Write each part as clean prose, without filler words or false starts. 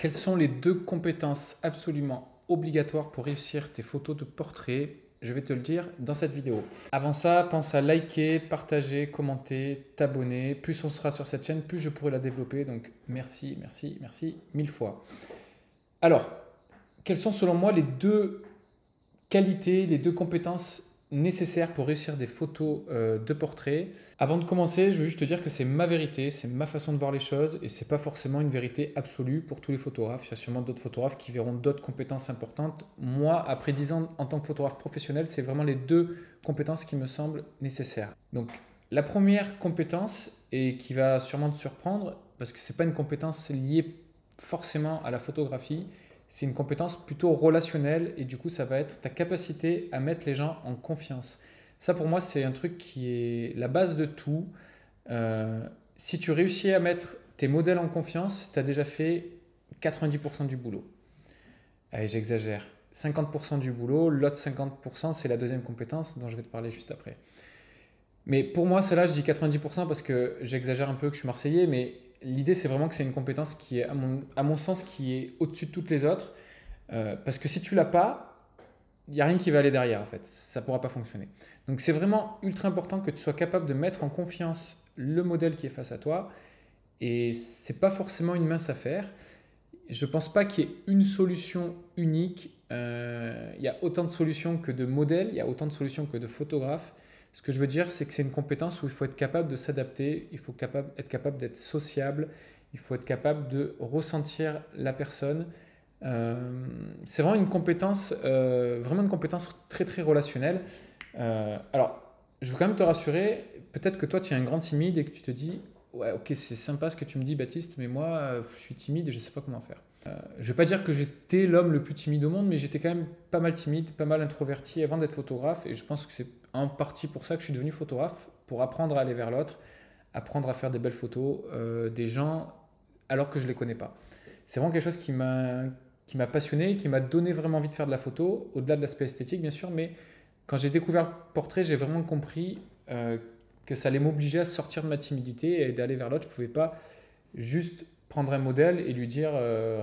quelles sont les deux compétences absolument obligatoires pour réussir tes photos de portrait? Je vais te le dire dans cette vidéo. Avant ça, pense à liker, partager, commenter, t'abonner. Plus on sera sur cette chaîne, plus je pourrai la développer. Donc merci, merci, merci mille fois. Alors, quelles sont selon moi les deux qualités, les deux compétences nécessaires pour réussir des photos de portrait? Avant de commencer, je veux juste te dire que c'est ma vérité, c'est ma façon de voir les choses et c'est pas forcément une vérité absolue pour tous les photographes. Il y a sûrement d'autres photographes qui verront d'autres compétences importantes. Moi, après 10 ans en tant que photographe professionnel, c'est vraiment les deux compétences qui me semblent nécessaires. Donc, la première compétence, et qui va sûrement te surprendre, parce que c'est pas une compétence liée forcément à la photographie, c'est une compétence plutôt relationnelle et du coup, ça va être ta capacité à mettre les gens en confiance. Ça, pour moi, c'est un truc qui est la base de tout. Si tu réussis à mettre tes modèles en confiance, tu as déjà fait 90% du boulot. Allez, j'exagère. 50% du boulot, l'autre 50%, c'est la deuxième compétence dont je vais te parler juste après. Mais pour moi, celle-là, je dis 90% parce que j'exagère un peu que je suis marseillais, mais l'idée, c'est vraiment que c'est une compétence qui est, à mon sens, qui est au-dessus de toutes les autres. Parce que si tu l'as pas, il n'y a rien qui va aller derrière en fait, ça ne pourra pas fonctionner. Donc c'est vraiment ultra important que tu sois capable de mettre en confiance le modèle qui est face à toi et ce n'est pas forcément une mince affaire. Je ne pense pas qu'il y ait une solution unique. Il y a autant de solutions que de modèles, il y a autant de solutions que de photographes. Ce que je veux dire, c'est que c'est une compétence où il faut être capable de s'adapter, il faut être capable d'être sociable, il faut être capable de ressentir la personne. C'est vraiment une compétence très très relationnelle. Alors, je veux quand même te rassurer, peut-être que toi tu es un grand timide et que tu te dis, ouais ok c'est sympa ce que tu me dis Baptiste, mais moi je suis timide et je ne sais pas comment faire. Je ne vais pas dire que j'étais l'homme le plus timide au monde, mais j'étais quand même pas mal timide, pas mal introverti avant d'être photographe et je pense que c'est en partie pour ça que je suis devenu photographe, pour apprendre à aller vers l'autre, apprendre à faire des belles photos des gens alors que je ne les connais pas. C'est vraiment quelque chose qui m'a passionné, qui m'a donné vraiment envie de faire de la photo, au-delà de l'aspect esthétique bien sûr, mais quand j'ai découvert le portrait, j'ai vraiment compris que ça allait m'obliger à sortir de ma timidité et d'aller vers l'autre. Je ne pouvais pas juste prendre un modèle et lui dire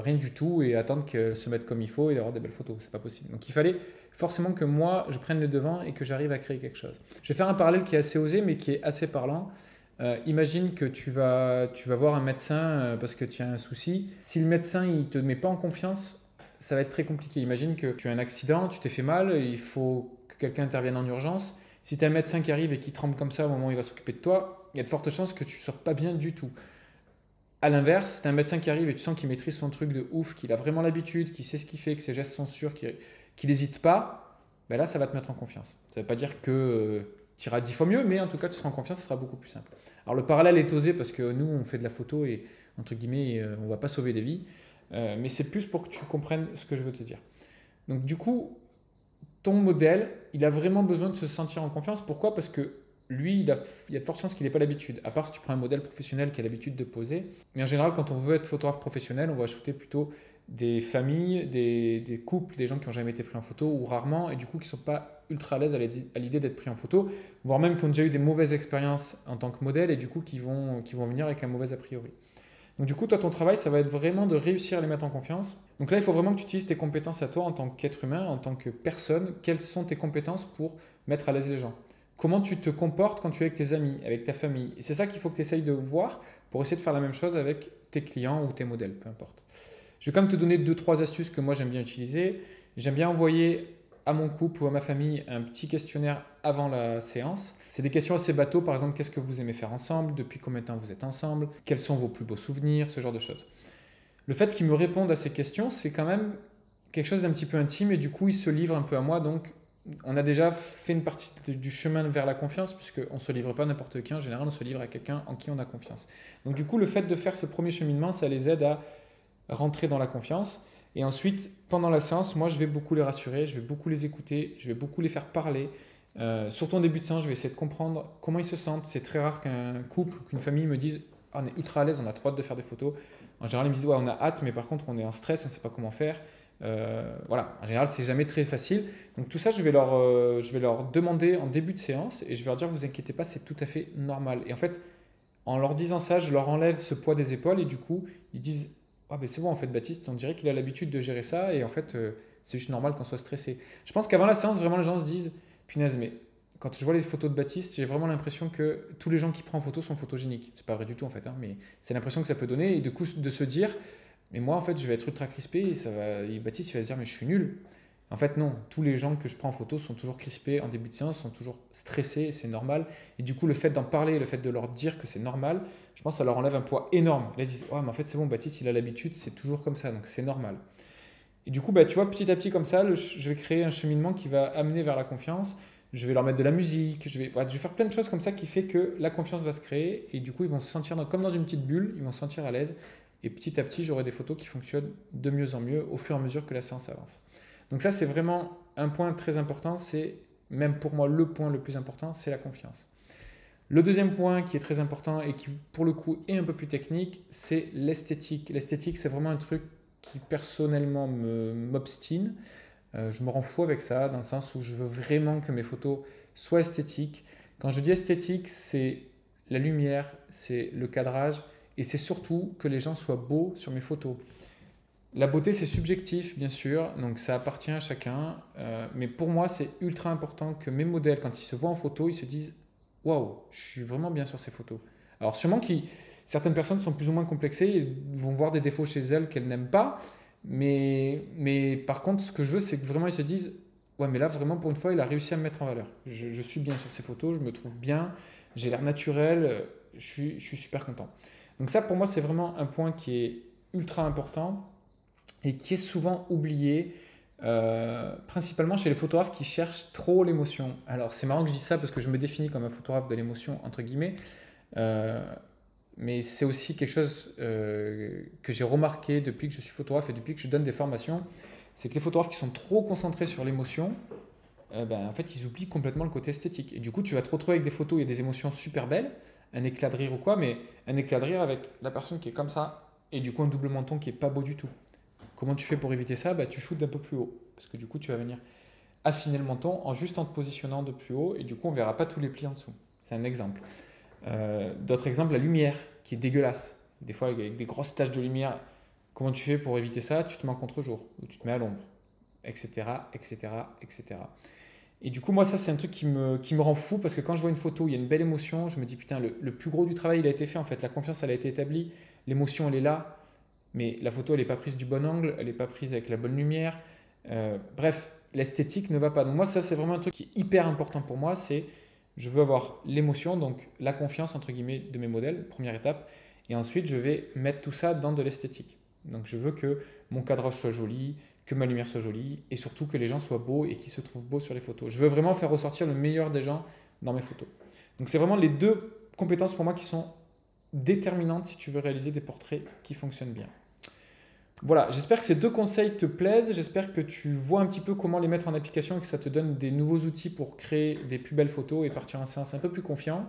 rien du tout et attendre qu'elle se mette comme il faut et avoir des belles photos. C'est pas possible. Donc il fallait forcément que moi, je prenne le devant et que j'arrive à créer quelque chose. Je vais faire un parallèle qui est assez osé, mais qui est assez parlant. Imagine que tu vas voir un médecin parce que tu as un souci. Si le médecin ne te met pas en confiance, ça va être très compliqué. Imagine que tu as un accident, tu t'es fait mal, il faut que quelqu'un intervienne en urgence. Si tu as un médecin qui arrive et qui tremble comme ça au moment où il va s'occuper de toi, il y a de fortes chances que tu ne sois pas bien du tout. A l'inverse, si tu as un médecin qui arrive et tu sens qu'il maîtrise son truc de ouf, qu'il a vraiment l'habitude, qu'il sait ce qu'il fait, que ses gestes sont sûrs, qu'il n'hésite pas, ben là, ça va te mettre en confiance. Ça ne veut pas dire que tu iras 10 fois mieux, mais en tout cas, tu seras en confiance, ce sera beaucoup plus simple. Alors le parallèle est osé parce que nous, on fait de la photo et, entre guillemets, on ne va pas sauver des vies. Mais c'est plus pour que tu comprennes ce que je veux te dire. Donc du coup, ton modèle, il a vraiment besoin de se sentir en confiance. Pourquoi? Parce que lui, il y a de fortes chances qu'il n'ait pas l'habitude. À part si tu prends un modèle professionnel qui a l'habitude de poser. Mais en général, quand on veut être photographe professionnel, on va shooter plutôt des familles, des couples, des gens qui n'ont jamais été pris en photo ou rarement et du coup qui ne sont pas ultra à l'aise à l'idée d'être pris en photo, voire même qui ont déjà eu des mauvaises expériences en tant que modèle et du coup qui vont venir avec un mauvais a priori. Donc du coup, toi, ton travail, ça va être vraiment de réussir à les mettre en confiance. Donc là, il faut vraiment que tu utilises tes compétences à toi en tant qu'être humain, en tant que personne. Quelles sont tes compétences pour mettre à l'aise les gens? Comment tu te comportes quand tu es avec tes amis, avec ta famille? Et c'est ça qu'il faut que tu essayes de voir pour essayer de faire la même chose avec tes clients ou tes modèles, peu importe. Je vais quand même te donner 2-3 astuces que moi j'aime bien utiliser. J'aime bien envoyer à mon couple ou à ma famille un petit questionnaire avant la séance. C'est des questions assez bateaux, par exemple, qu'est-ce que vous aimez faire ensemble? Depuis combien de temps vous êtes ensemble? Quels sont vos plus beaux souvenirs? Ce genre de choses. Le fait qu'ils me répondent à ces questions, c'est quand même quelque chose d'un petit peu intime et du coup, ils se livrent un peu à moi. Donc, on a déjà fait une partie du chemin vers la confiance puisqu'on ne se livre pas à n'importe qui. En général, on se livre à quelqu'un en qui on a confiance. Donc, du coup, le fait de faire ce premier cheminement, ça les aide à rentrer dans la confiance. Et ensuite, pendant la séance, moi, je vais beaucoup les rassurer, je vais beaucoup les écouter, je vais beaucoup les faire parler. Surtout en début de séance, je vais essayer de comprendre comment ils se sentent. C'est très rare qu'un couple, qu'une famille me dise oh, on est ultra à l'aise, on a trop hâte de faire des photos. En général, ils me disent ouais, on a hâte, mais par contre, on est en stress, on ne sait pas comment faire. Voilà, en général, c'est jamais très facile. Donc tout ça, je vais leur demander en début de séance et je vais leur dire vous inquiétez pas, c'est tout à fait normal. Et en fait, en leur disant ça, je leur enlève ce poids des épaules et du coup, ils disent ah ben c'est bon en fait Baptiste, on dirait qu'il a l'habitude de gérer ça et en fait c'est juste normal qu'on soit stressé. Je pense qu'avant la séance, vraiment les gens se disent, punaise, mais quand je vois les photos de Baptiste, j'ai vraiment l'impression que tous les gens qui prennent en photo sont photogéniques. C'est pas vrai du tout en fait, hein, mais c'est l'impression que ça peut donner et du coup de se dire, mais moi en fait je vais être ultra crispé et Baptiste il va se dire mais je suis nul. En fait non, tous les gens que je prends en photo sont toujours crispés en début de séance, sont toujours stressés, et c'est normal. Et du coup le fait d'en parler, le fait de leur dire que c'est normal, je pense que ça leur enlève un poids énorme. Là ils se disent, ouais mais en fait c'est bon Baptiste il a l'habitude, c'est toujours comme ça, donc c'est normal. Et du coup, bah, tu vois, petit à petit comme ça, je vais créer un cheminement qui va amener vers la confiance. Je vais leur mettre de la musique, je vais faire plein de choses comme ça qui fait que la confiance va se créer et du coup, ils vont se sentir comme dans une petite bulle, ils vont se sentir à l'aise et petit à petit, j'aurai des photos qui fonctionnent de mieux en mieux au fur et à mesure que la séance avance. Donc ça, c'est vraiment un point très important, c'est même pour moi le point le plus important, c'est la confiance. Le deuxième point qui est très important et qui pour le coup est un peu plus technique, c'est l'esthétique. L'esthétique, c'est vraiment un truc qui personnellement m'obstine. Je me rends fou avec ça, dans le sens où je veux vraiment que mes photos soient esthétiques. Quand je dis esthétique, c'est la lumière, c'est le cadrage, et c'est surtout que les gens soient beaux sur mes photos. La beauté, c'est subjectif, bien sûr, donc ça appartient à chacun, mais pour moi, c'est ultra important que mes modèles, quand ils se voient en photo, ils se disent waouh, je suis vraiment bien sur ces photos. Alors, sûrement que certaines personnes sont plus ou moins complexées et vont voir des défauts chez elles qu'elles n'aiment pas, mais par contre, ce que je veux, c'est que vraiment ils se disent ouais, mais là, vraiment, pour une fois, il a réussi à me mettre en valeur. Je suis bien sur ces photos, je me trouve bien, j'ai l'air naturel, je suis super content. Donc, ça, pour moi, c'est vraiment un point qui est ultra important et qui est souvent oublié, principalement chez les photographes qui cherchent trop l'émotion. Alors, c'est marrant que je dise ça parce que je me définis comme un photographe de l'émotion, entre guillemets. Euh, mais c'est aussi quelque chose que j'ai remarqué depuis que je suis photographe et depuis que je donne des formations, c'est que les photographes qui sont trop concentrés sur l'émotion, en fait, ils oublient complètement le côté esthétique. Et du coup, tu vas te retrouver avec des photos, il y a des émotions super belles, un éclat de rire ou quoi, mais un éclat de rire avec la personne qui est comme ça, et du coup un double menton qui est pas beau du tout. Comment tu fais pour éviter ça? Tu shootes d'un peu plus haut, parce que du coup, tu vas venir affiner le menton juste en te positionnant de plus haut, et du coup, on verra pas tous les plis en dessous. C'est un exemple. D'autres exemples, la lumière qui est dégueulasse. Des fois, avec des grosses taches de lumière. Comment tu fais pour éviter ça? Tu te mets en contre-jour ou tu te mets à l'ombre, etc., etc., etc. Et du coup, moi, ça, c'est un truc qui me rend fou parce que quand je vois une photo, il y a une belle émotion, je me dis, putain, le plus gros du travail, il a été fait en fait. La confiance, elle a été établie, l'émotion, elle est là, mais la photo, elle n'est pas prise du bon angle, elle n'est pas prise avec la bonne lumière. Bref, l'esthétique ne va pas. Donc, moi, ça, c'est vraiment un truc qui est hyper important pour moi, c'est je veux avoir l'émotion, donc la confiance entre guillemets de mes modèles, première étape. Et ensuite, je vais mettre tout ça dans de l'esthétique. Donc je veux que mon cadrage soit joli, que ma lumière soit jolie et surtout que les gens soient beaux et qu'ils se trouvent beaux sur les photos. Je veux vraiment faire ressortir le meilleur des gens dans mes photos. Donc c'est vraiment les deux compétences pour moi qui sont déterminantes si tu veux réaliser des portraits qui fonctionnent bien. Voilà, j'espère que ces deux conseils te plaisent, j'espère que tu vois un petit peu comment les mettre en application et que ça te donne des nouveaux outils pour créer des plus belles photos et partir en séance un peu plus confiant.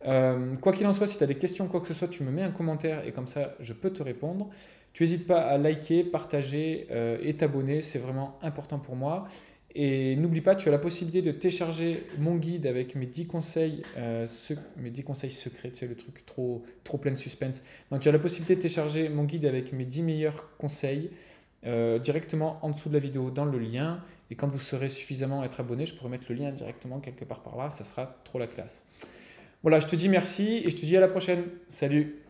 Quoi qu'il en soit, si tu as des questions, quoi que ce soit, tu me mets un commentaire et comme ça, je peux te répondre. Tu n'hésites pas à liker, partager et t'abonner, c'est vraiment important pour moi. Et n'oublie pas, tu as la possibilité de télécharger mon guide avec mes 10 conseils, mes 10 conseils secrets, tu sais, le truc trop plein de suspense. Donc, tu as la possibilité de télécharger mon guide avec mes 10 meilleurs conseils directement en dessous de la vidéo dans le lien. Et quand vous serez suffisamment être abonné, je pourrai mettre le lien directement quelque part par là, ça sera trop la classe. Voilà, je te dis merci et je te dis à la prochaine. Salut!